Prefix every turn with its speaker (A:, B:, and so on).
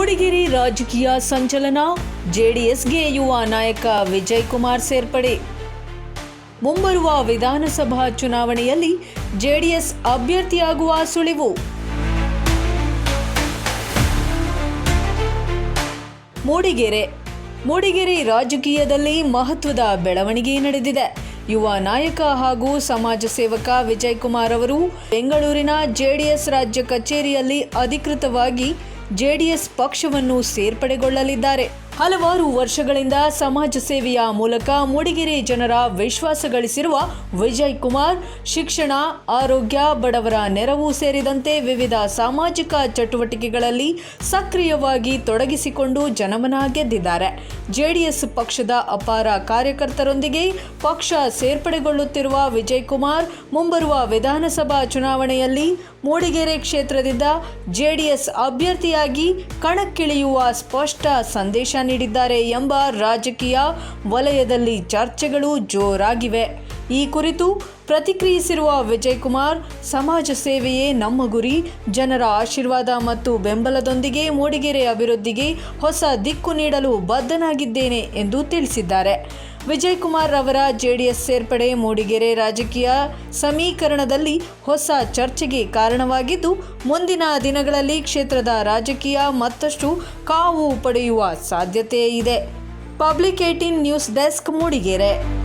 A: ಮೂಡಿಗೆರೆ ರಾಜಕೀಯ ಸಂಚಲನ. ಜೆಡಿಎಸ್ಗೆ ಯುವ ನಾಯಕ ವಿಜಯ್ ಕುಮಾರ್ ಸೇರ್ಪಡೆ. ಮುಂಬರುವ ವಿಧಾನಸಭಾ ಚುನಾವಣೆಯಲ್ಲಿ ಜೆಡಿಎಸ್ ಅಭ್ಯರ್ಥಿಯಾಗುವ ಸುಳಿವು. ಮೂಡಿಗೆರೆ ರಾಜಕೀಯದಲ್ಲಿ ಮಹತ್ವದ ಬೆಳವಣಿಗೆ ನಡೆದಿದೆ. ಯುವ ನಾಯಕ ಹಾಗೂ ಸಮಾಜ ಸೇವಕ ವಿಜಯ್ ಕುಮಾರ್ ಅವರು ಬೆಂಗಳೂರಿನ ಜೆಡಿಎಸ್ ರಾಜ್ಯ ಕಚೇರಿಯಲ್ಲಿ ಅಧಿಕೃತವಾಗಿ ಜೆಡಿಎಸ್ ಪಕ್ಷವನ್ನು ಸೇರ್ಪಡೆಗೊಳ್ಳಲಿದ್ದಾರೆ. ಹಲವಾರು ವರ್ಷಗಳಿಂದ ಸಮಾಜ ಸೇವೆಯ ಮೂಲಕ ಮೂಡಿಗೆರೆ ಜನರ ವಿಶ್ವಾಸ ಗಳಿಸಿರುವ ವಿಜಯ್ ಕುಮಾರ್ ಶಿಕ್ಷಣ, ಆರೋಗ್ಯ, ಬಡವರ ನೆರವು ಸೇರಿದಂತೆ ವಿವಿಧ ಸಾಮಾಜಿಕ ಚಟುವಟಿಕೆಗಳಲ್ಲಿ ಸಕ್ರಿಯವಾಗಿ ತೊಡಗಿಸಿಕೊಂಡು ಜನಮನ ಗೆದ್ದಿದ್ದಾರೆ. ಜೆಡಿಎಸ್ ಪಕ್ಷದ ಅಪಾರ ಕಾರ್ಯಕರ್ತರೊಂದಿಗೆ ಪಕ್ಷ ಸೇರ್ಪಡೆಗೊಳ್ಳುತ್ತಿರುವ ವಿಜಯ್ ಕುಮಾರ್ ಮುಂಬರುವ ವಿಧಾನಸಭಾ ಚುನಾವಣೆಯಲ್ಲಿ ಮೂಡಿಗೆರೆ ಕ್ಷೇತ್ರದಿಂದ ಜೆಡಿಎಸ್ ಅಭ್ಯರ್ಥಿಯಾಗಿ ಕಣಕ್ಕಿಳಿಯುವ ಸ್ಪಷ್ಟ ಸಂದೇಶ ನೀಡಿದ್ದಾರೆ ಎಂಬ ರಾಜಕೀಯ ವಲಯದಲ್ಲಿ ಚರ್ಚೆಗಳು ಜೋರಾಗಿವೆ. ಈ ಕುರಿತು ಪ್ರತಿಕ್ರಿಯಿಸಿರುವ ವಿಜಯ್ ಕುಮಾರ್, ಸಮಾಜ ಸೇವೆಯೇ ನಮ್ಮ ಗುರಿ, ಜನರ ಆಶೀರ್ವಾದ ಮತ್ತು ಬೆಂಬಲದೊಂದಿಗೆ ಮೂಡಿಗೆರೆ ಅಭಿವೃದ್ಧಿಗೆ ಹೊಸ ದಿಕ್ಕು ನೀಡಲು ಬದ್ಧನಾಗಿದ್ದೇನೆ ಎಂದು ತಿಳಿಸಿದ್ದಾರೆ. ವಿಜಯ್ ಕುಮಾರ್ ಅವರ ಜೆಡಿಎಸ್ ಸೇರ್ಪಡೆ ಮೂಡಿಗೆರೆ ರಾಜಕೀಯ ಸಮೀಕರಣದಲ್ಲಿ ಹೊಸ ಚರ್ಚೆಗೆ ಕಾರಣವಾಗಿದ್ದು, ಮುಂದಿನ ದಿನಗಳಲ್ಲಿ ಕ್ಷೇತ್ರದ ರಾಜಕೀಯ ಮತ್ತಷ್ಟು ಕಾವು ಪಡೆಯುವ ಸಾಧ್ಯತೆ ಇದೆ. Public 18 news desk, Mudigere.